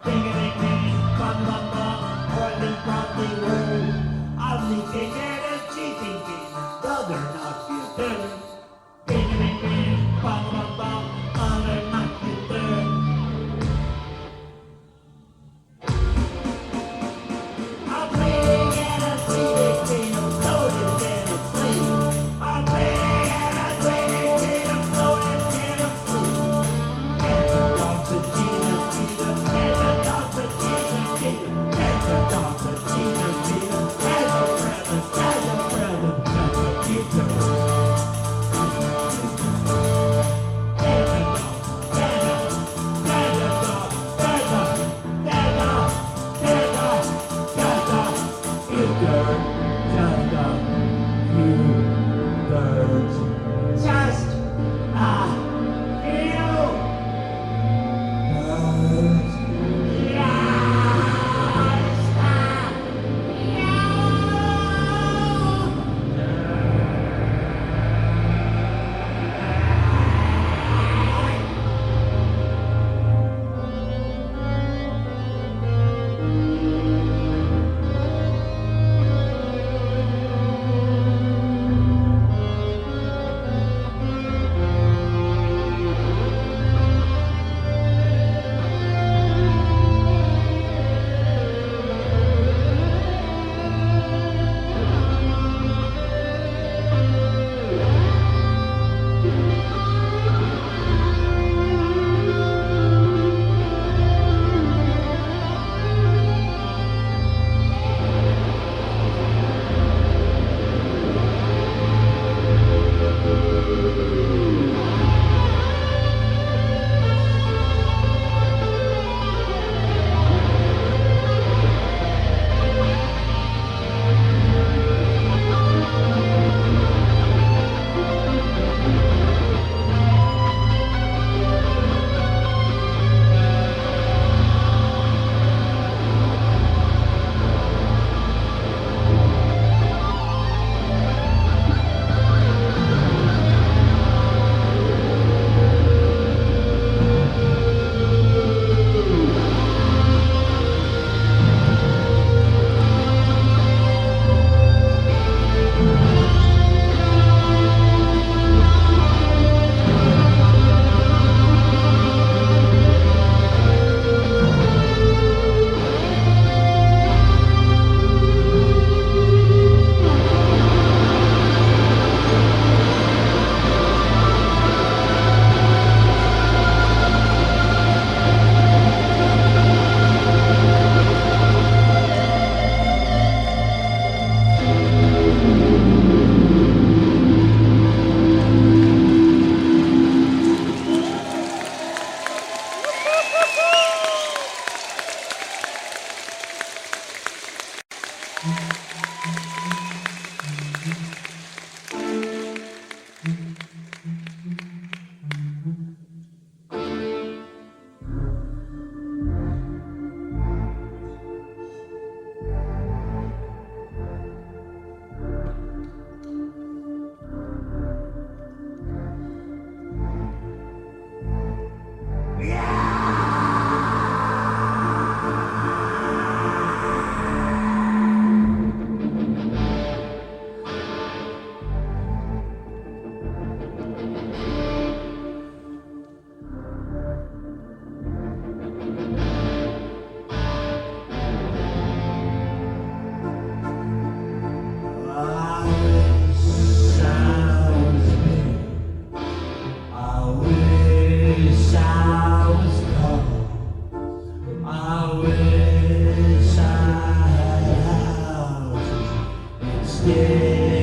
Bing, bing, bing, bum, bum, bum, horse and frosty words. I'm thinking and I'm cheating, other naughty turns. Bing, bing, bing, bum, bum, bum, other naughty turns. I'm playing and I'm bleeding, I'm floating and I'm sleep. I'm playing and I'm bleeding, I'm floating and I'm sleep. Santa talks of Jesus, Jesus, Santa talks of Jesus, Jesus, Santa talks of Jesus, Jesus, as a present, as a future.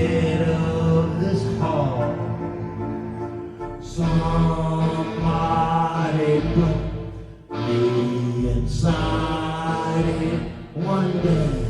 head of this hall. Somebody put me inside it one day.